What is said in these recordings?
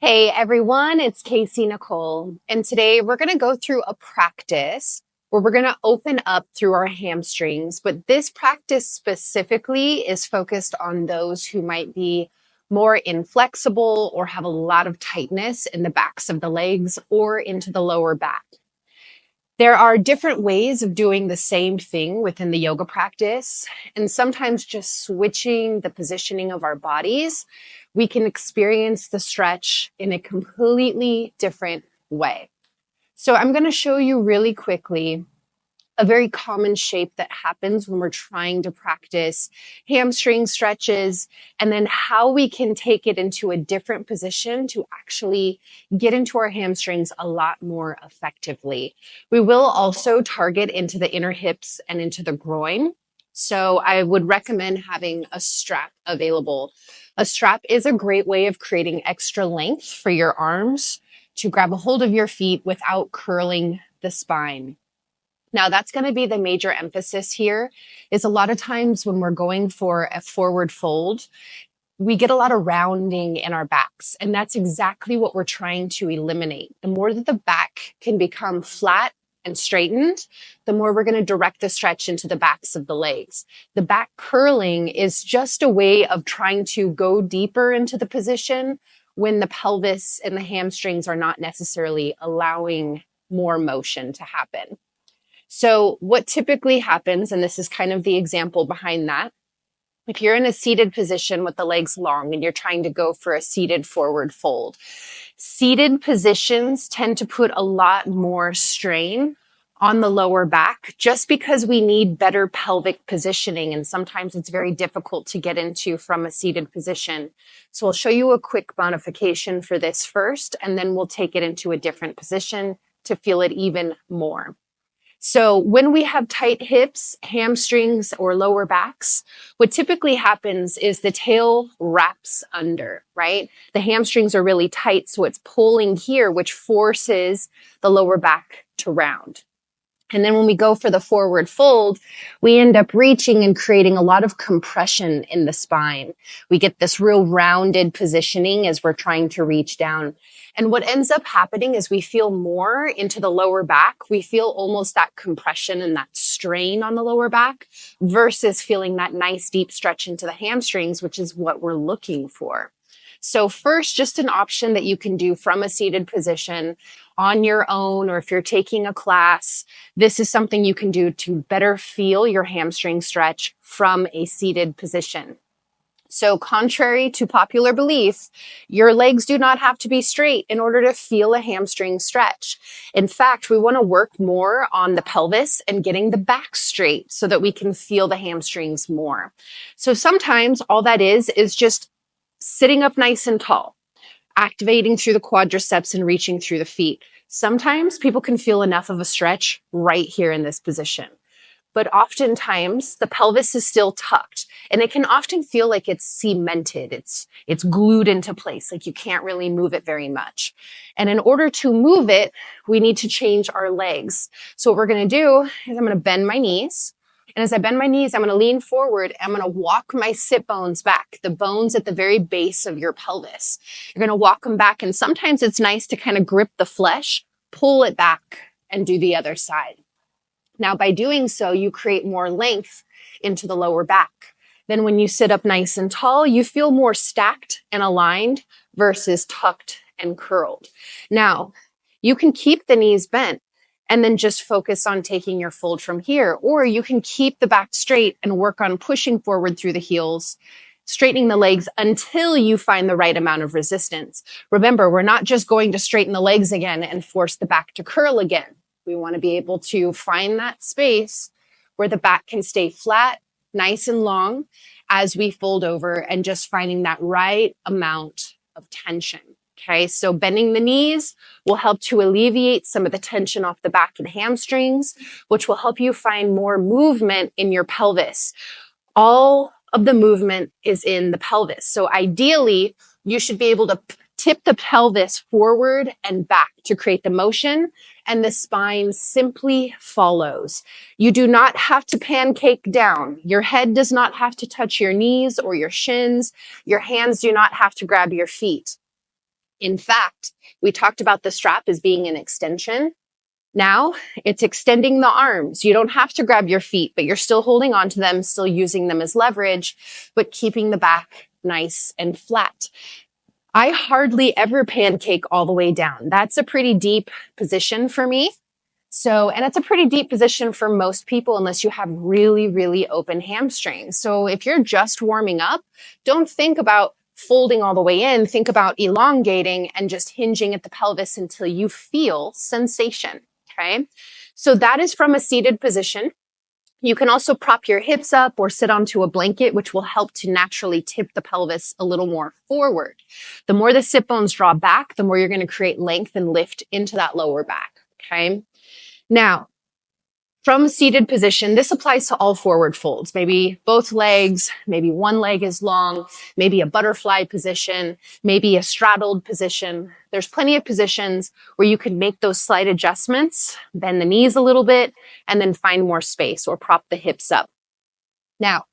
Hey everyone, it's Kaycienikole, and today we're going to go through a practice where we're going to open up through our hamstrings, but this practice specifically is focused on those who might be more inflexible or have a lot of tightness in the backs of the legs or into the lower back. There are different ways of doing the same thing within the yoga practice, and sometimes just switching the positioning of our bodies, we can experience the stretch in a completely different way. So I'm going to show you really quickly a very common shape that happens when we're trying to practice hamstring stretches, and then how we can take it into a different position to actually get into our hamstrings a lot more effectively. We will also target into the inner hips and into the groin. So I would recommend having a strap available. A strap is a great way of creating extra length for your arms to grab a hold of your feet without curling the spine. Now, that's going to be the major emphasis here, is a lot of times when we're going for a forward fold, we get a lot of rounding in our backs, and that's exactly what we're trying to eliminate. The more that the back can become flat and straightened, the more we're going to direct the stretch into the backs of the legs. The back curling is just a way of trying to go deeper into the position when the pelvis and the hamstrings are not necessarily allowing more motion to happen. So what typically happens, and this is kind of the example behind that, if you're in a seated position with the legs long and you're trying to go for a seated forward fold, seated positions tend to put a lot more strain on the lower back just because we need better pelvic positioning. And sometimes it's very difficult to get into from a seated position. So I'll show you a quick modification for this first, and then we'll take it into a different position to feel it even more. So when we have tight hips, hamstrings, or lower backs, what typically happens is the tail wraps under, right? The hamstrings are really tight, so it's pulling here, which forces the lower back to round. And then when we go for the forward fold, we end up reaching and creating a lot of compression in the spine. We get this real rounded positioning as we're trying to reach down. And what ends up happening is we feel more into the lower back. We feel almost that compression and that strain on the lower back versus feeling that nice deep stretch into the hamstrings, which is what we're looking for. So first, just an option that you can do from a seated position on your own, or if you're taking a class, this is something you can do to better feel your hamstring stretch from a seated position. So contrary to popular belief, your legs do not have to be straight in order to feel a hamstring stretch. In fact, we want to work more on the pelvis and getting the back straight so that we can feel the hamstrings more. So sometimes all that is just sitting up nice and tall, activating through the quadriceps and reaching through the feet. Sometimes people can feel enough of a stretch right here in this position. But oftentimes the pelvis is still tucked, and it can often feel like it's cemented. It's glued into place, like you can't really move it very much. And in order to move it, we need to change our legs. So what we're going to do is I'm going to bend my knees. And as I bend my knees, I'm going to lean forward. I'm going to walk my sit bones back, the bones at the very base of your pelvis. You're going to walk them back. And sometimes it's nice to kind of grip the flesh, pull it back, and do the other side. Now, by doing so, you create more length into the lower back. Then when you sit up nice and tall, you feel more stacked and aligned versus tucked and curled. Now, you can keep the knees bent and then just focus on taking your fold from here. Or you can keep the back straight and work on pushing forward through the heels, straightening the legs until you find the right amount of resistance. Remember, we're not just going to straighten the legs again and force the back to curl again. We want to be able to find that space where the back can stay flat, nice and long as we fold over, and just finding that right amount of tension. Okay, so bending the knees will help to alleviate some of the tension off the back and hamstrings, which will help you find more movement in your pelvis. All of the movement is in the pelvis. So ideally, you should be able to tip the pelvis forward and back to create the motion, and the spine simply follows. You do not have to pancake down. Your head does not have to touch your knees or your shins. Your hands do not have to grab your feet. In fact, we talked about the strap as being an extension. Now it's extending the arms. You don't have to grab your feet, but you're still holding on to them, still using them as leverage, but keeping the back nice and flat. I hardly ever pancake all the way down. That's a pretty deep position for me. And it's a pretty deep position for most people unless you have really, really open hamstrings. So if you're just warming up, don't think about folding all the way in. Think about elongating and just hinging at the pelvis until you feel sensation. Okay. So that is from a seated position. You can also prop your hips up or sit onto a blanket, which will help to naturally tip the pelvis a little more forward. The more the sit bones draw back, the more you're going to create length and lift into that lower back. Okay. Now, from seated position, this applies to all forward folds, maybe both legs, maybe one leg is long, maybe a butterfly position, maybe a straddled position. There's plenty of positions where you can make those slight adjustments, bend the knees a little bit, and then find more space or prop the hips up. Now,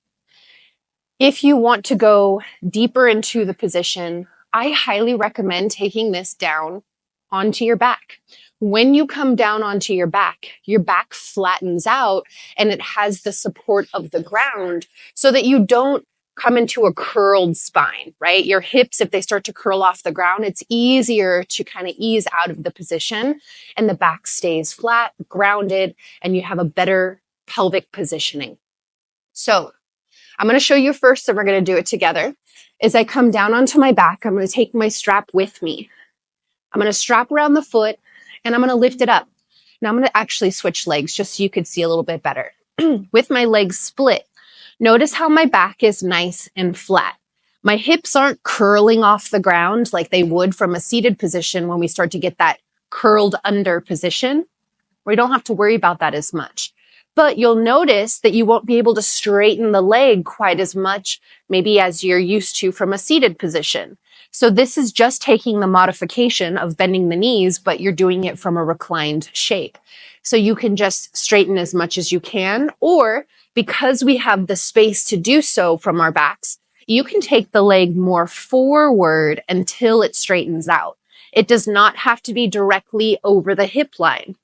if you want to go deeper into the position, I highly recommend taking this down onto your back. When you come down onto your back flattens out and it has the support of the ground so that you don't come into a curled spine, right? Your hips, if they start to curl off the ground, it's easier to kind of ease out of the position and the back stays flat, grounded, and you have a better pelvic positioning. So I'm going to show you first, and we're going to do it together. As I come down onto my back, I'm going to take my strap with me. I'm going to strap around the foot and I'm going to lift it up. Now I'm going to actually switch legs just so you could see a little bit better. With my legs split, notice how my back is nice and flat. My hips aren't curling off the ground like they would from a seated position when we start to get that curled under position. We don't have to worry about that as much. But you'll notice that you won't be able to straighten the leg quite as much, maybe as you're used to from a seated position. So this is just taking the modification of bending the knees, but you're doing it from a reclined shape. So you can just straighten as much as you can, or because we have the space to do so from our backs, you can take the leg more forward until it straightens out. It does not have to be directly over the hip line.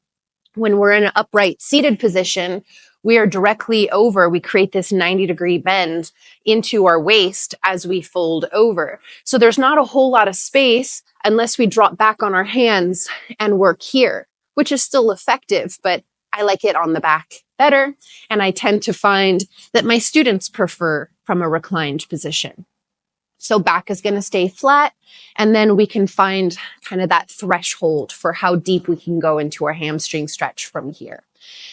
When we're in an upright seated position, we are directly over. We create this 90-degree bend into our waist as we fold over. So there's not a whole lot of space unless we drop back on our hands and work here, which is still effective, but I like it on the back better. And I tend to find that my students prefer from a reclined position. So back is going to stay flat, and then we can find kind of that threshold for how deep we can go into our hamstring stretch from here.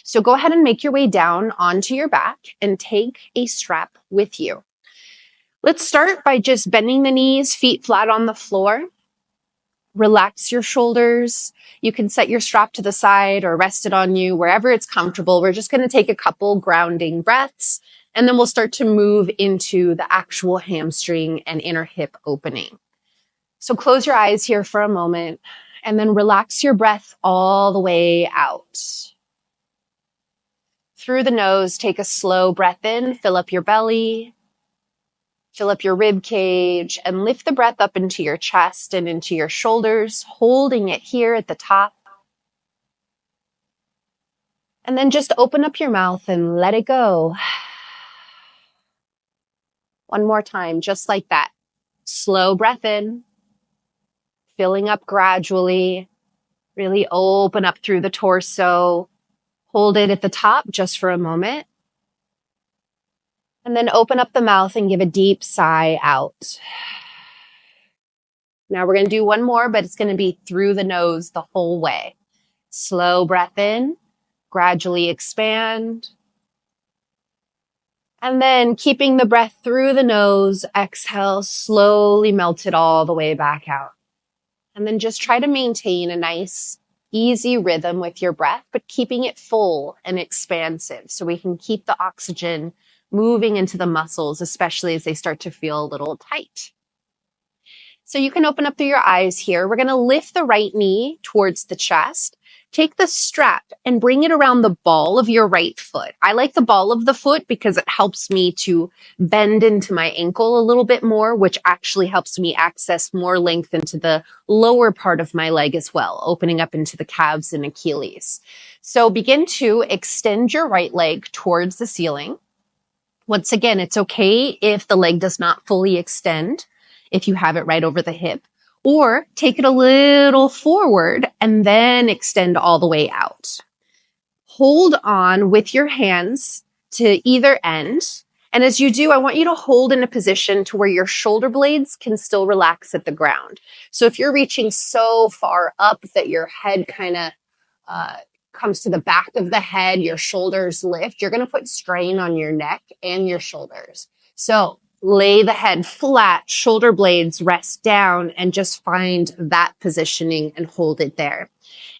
So go ahead and make your way down onto your back and take a strap with you. Let's start by just bending the knees, feet flat on the floor. Relax your shoulders. You can set your strap to the side or rest it on you, wherever it's comfortable. We're just going to take a couple grounding breaths, and then we'll start to move into the actual hamstring and inner hip opening. So close your eyes here for a moment, and then relax your breath all the way out. Through the nose, take a slow breath in, fill up your belly, fill up your rib cage, and lift the breath up into your chest and into your shoulders, holding it here at the top. And then just open up your mouth and let it go. One more time, just like that. Slow breath in, filling up gradually. Really open up through the torso. Hold it at the top just for a moment. And then open up the mouth and give a deep sigh out. Now we're going to do one more, but it's going to be through the nose the whole way. Slow breath in, gradually expand. And then keeping the breath through the nose, exhale, slowly melt it all the way back out. And then just try to maintain a nice, easy rhythm with your breath, but keeping it full and expansive so we can keep the oxygen moving into the muscles, especially as they start to feel a little tight. So you can open up through your eyes here. We're going to lift the right knee towards the chest. Take the strap and bring it around the ball of your right foot. I like the ball of the foot because it helps me to bend into my ankle a little bit more, which actually helps me access more length into the lower part of my leg as well, opening up into the calves and Achilles. So begin to extend your right leg towards the ceiling. Once again, it's okay if the leg does not fully extend, if you have it right over the hip. Or take it a little forward and then extend all the way out. Hold on with your hands to either end. And as you do, I want you to hold in a position to where your shoulder blades can still relax at the ground. So if you're reaching so far up that your head kind of comes to the back of the head, your shoulders lift, you're going to put strain on your neck and your shoulders. So lay the head flat, shoulder blades rest down, and just find that positioning and hold it there.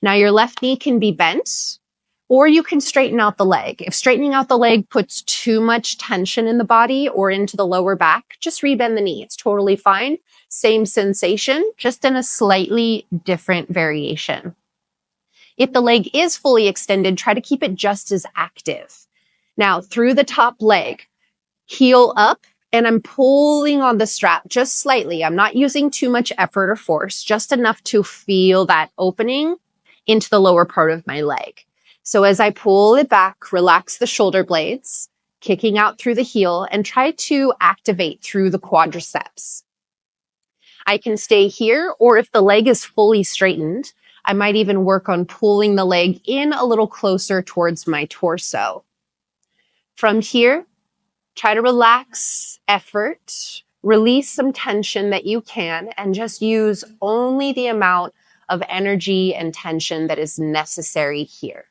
Now your left knee can be bent, or you can straighten out the leg. If straightening out the leg puts too much tension in the body or into the lower back, just rebend the knee. It's totally fine. Same sensation, just in a slightly different variation. If the leg is fully extended, try to keep it just as active. Now through the top leg, heel up, and I'm pulling on the strap just slightly. I'm not using too much effort or force, just enough to feel that opening into the lower part of my leg. So as I pull it back, relax the shoulder blades, kicking out through the heel, and try to activate through the quadriceps. I can stay here, or if the leg is fully straightened, I might even work on pulling the leg in a little closer towards my torso. From here, try to relax effort, release some tension that you can, and just use only the amount of energy and tension that is necessary here.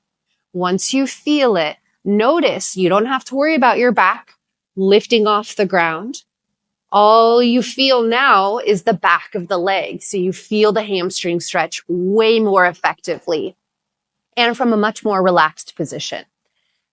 Once you feel it, notice you don't have to worry about your back lifting off the ground. All you feel now is the back of the leg. So you feel the hamstring stretch way more effectively and from a much more relaxed position.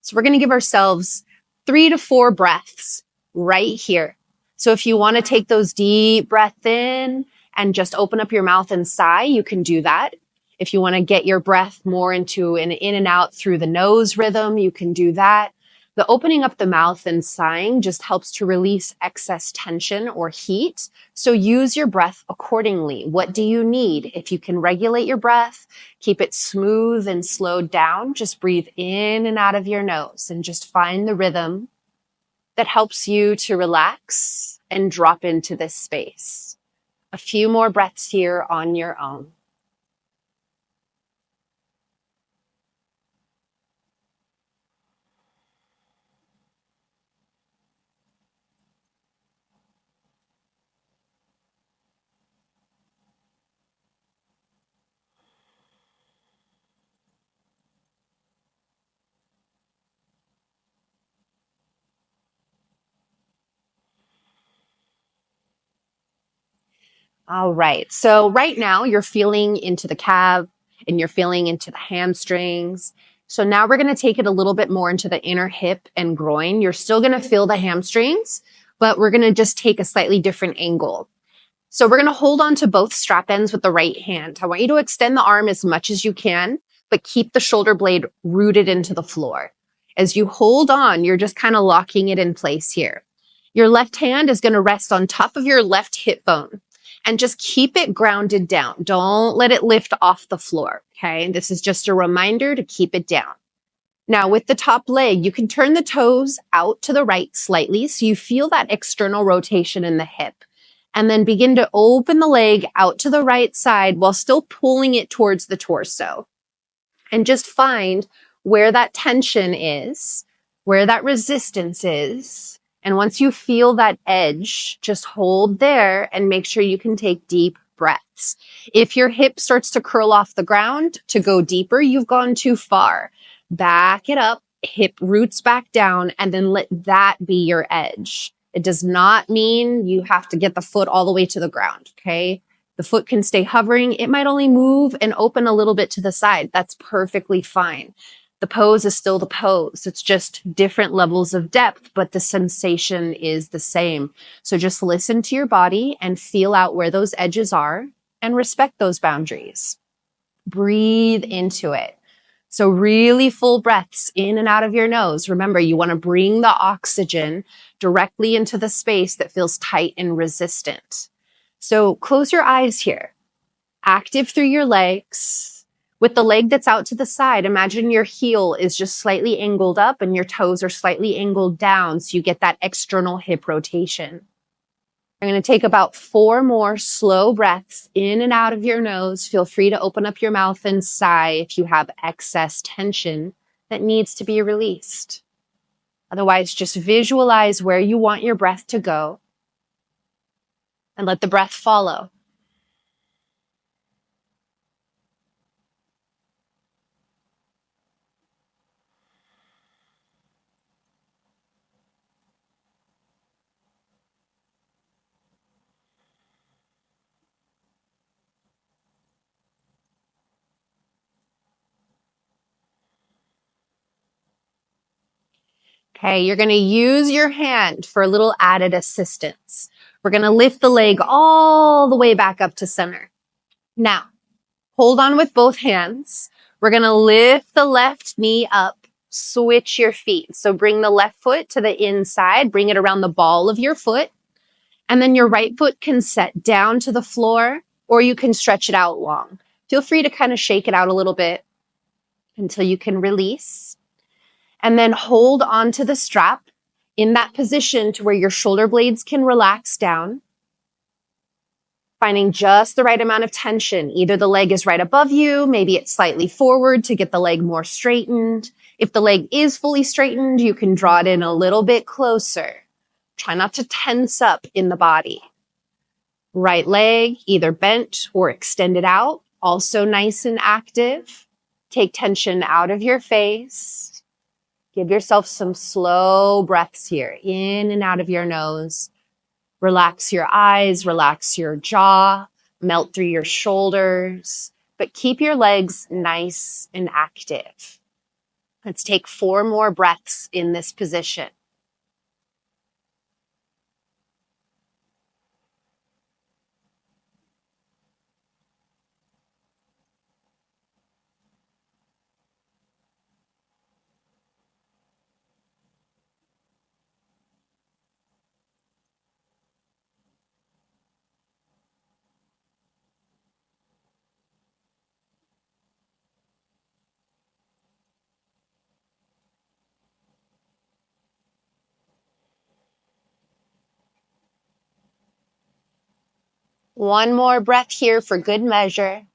So we're going to give ourselves 3 to 4 breaths right here. So if you want to take those deep breaths in and just open up your mouth and sigh, you can do that. If you want to get your breath more into an in and out through the nose rhythm, you can do that. The opening up the mouth and sighing just helps to release excess tension or heat. So use your breath accordingly. What do you need? If you can regulate your breath, keep it smooth and slowed down, just breathe in and out of your nose and just find the rhythm that helps you to relax and drop into this space. A few more breaths here on your own. All right. So right now you're feeling into the calf and you're feeling into the hamstrings. So now we're going to take it a little bit more into the inner hip and groin. You're still going to feel the hamstrings, but we're going to just take a slightly different angle. So we're going to hold on to both strap ends with the right hand. I want you to extend the arm as much as you can, but keep the shoulder blade rooted into the floor. As you hold on, you're just kind of locking it in place here. Your left hand is going to rest on top of your left hip bone. And just keep it grounded down. Don't let it lift off the floor, okay? This is just a reminder to keep it down. Now, with the top leg, you can turn the toes out to the right slightly so you feel that external rotation in the hip. And then begin to open the leg out to the right side while still pulling it towards the torso. And just find where that tension is, where that resistance is. And once you feel that edge, just hold there and make sure you can take deep breaths. If your hip starts to curl off the ground to go deeper, you've gone too far. Back it up, hip roots back down, and then let that be your edge. It does not mean you have to get the foot all the way to the ground, okay? The foot can stay hovering. It might only move and open a little bit to the side. That's perfectly fine. The pose is still the pose. It's just different levels of depth, but the sensation is the same. So just listen to your body and feel out where those edges are and respect those boundaries. Breathe into it. So really full breaths in and out of your nose. Remember, you want to bring the oxygen directly into the space that feels tight and resistant. So close your eyes here. Active through your legs. With the leg that's out to the side, imagine your heel is just slightly angled up and your toes are slightly angled down so you get that external hip rotation. I'm going to take about 4 more slow breaths in and out of your nose. Feel free to open up your mouth and sigh if you have excess tension that needs to be released. Otherwise, just visualize where you want your breath to go and let the breath follow. Okay, you're going to use your hand for a little added assistance. We're going to lift the leg all the way back up to center. Now, hold on with both hands. We're going to lift the left knee up, switch your feet. So bring the left foot to the inside, bring it around the ball of your foot, and then your right foot can set down to the floor, or you can stretch it out long. Feel free to kind of shake it out a little bit until you can release. And then hold on to the strap in that position to where your shoulder blades can relax down, finding just the right amount of tension. Either the leg is right above you, maybe it's slightly forward to get the leg more straightened. If the leg is fully straightened, you can draw it in a little bit closer. Try not to tense up in the body. Right leg, either bent or extended out, also nice and active. Take tension out of your face. Give yourself some slow breaths here, in and out of your nose. Relax your eyes, relax your jaw, melt through your shoulders, but keep your legs nice and active. Let's take 4 more breaths in this position. One more breath here for good measure.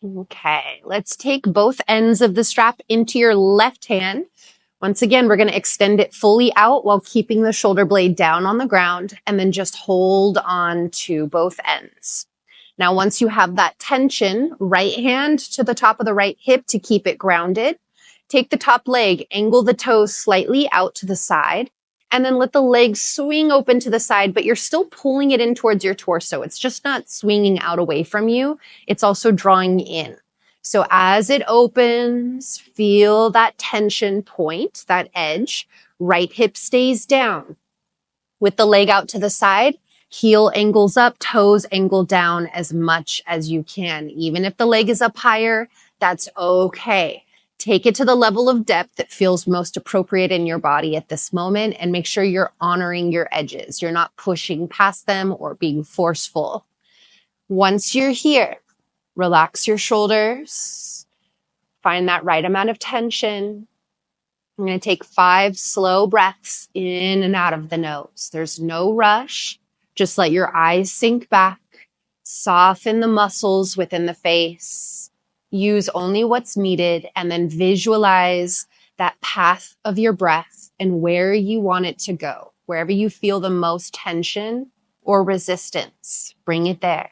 Okay, let's take both ends of the strap into your left hand. Once again, we're going to extend it fully out while keeping the shoulder blade down on the ground, and then just hold on to both ends. Now, once you have that tension, right hand to the top of the right hip to keep it grounded. Take the top leg, angle the toes slightly out to the side, and then let the leg swing open to the side, but you're still pulling it in towards your torso. It's just not swinging out away from you. It's also drawing in. So as it opens, feel that tension point, that edge. Right hip stays down. With the leg out to the side, heel angles up, toes angle down as much as you can. Even if the leg is up higher, that's okay. Take it to the level of depth that feels most appropriate in your body at this moment, and make sure you're honoring your edges. You're not pushing past them or being forceful. Once you're here, relax your shoulders. Find that right amount of tension. I'm going to take 5 slow breaths in and out of the nose. There's no rush. Just let your eyes sink back. Soften the muscles within the face. Use only what's needed, and then visualize that path of your breath and where you want it to go. Wherever you feel the most tension or resistance, bring it there.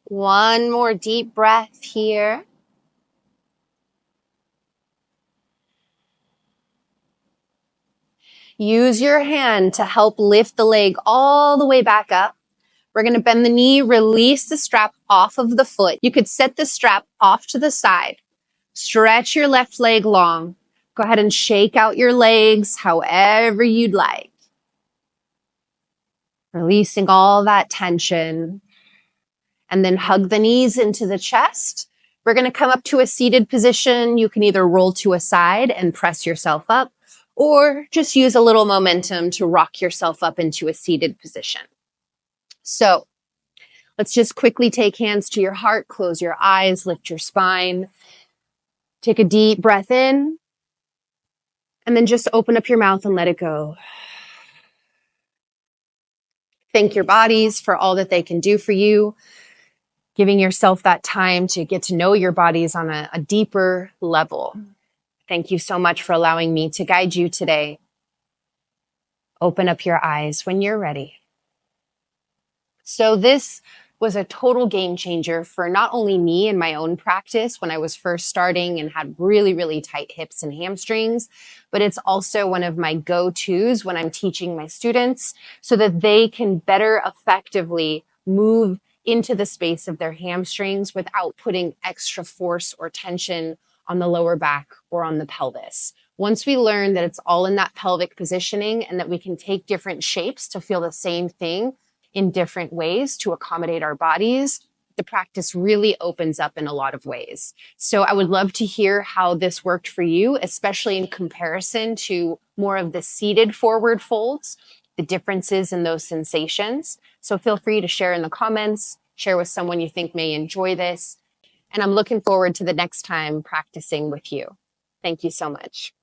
One more deep breath here. Use your hand to help lift the leg all the way back up. We're going to bend the knee, release the strap off of the foot. You could set the strap off to the side. Stretch your left leg long. Go ahead and shake out your legs however you'd like. Releasing all that tension. And then hug the knees into the chest. We're going to come up to a seated position. You can either roll to a side and press yourself up, or just use a little momentum to rock yourself up into a seated position. So let's just quickly take hands to your heart, close your eyes, lift your spine. Take a deep breath in, and then just open up your mouth and let it go. Thank your bodies for all that they can do for you. Giving yourself that time to get to know your bodies on a deeper level. Thank you so much for allowing me to guide you today. Open up your eyes when you're ready. So this was a total game changer for not only me and my own practice when I was first starting and had really, really tight hips and hamstrings, but it's also one of my go-tos when I'm teaching my students so that they can better effectively move into the space of their hamstrings without putting extra force or tension on the lower back or on the pelvis. Once we learn that it's all in that pelvic positioning and that we can take different shapes to feel the same thing in different ways to accommodate our bodies, the practice really opens up in a lot of ways. So I would love to hear how this worked for you, especially in comparison to more of the seated forward folds, the differences in those sensations. So feel free to share in the comments, share with someone you think may enjoy this. And I'm looking forward to the next time practicing with you. Thank you so much.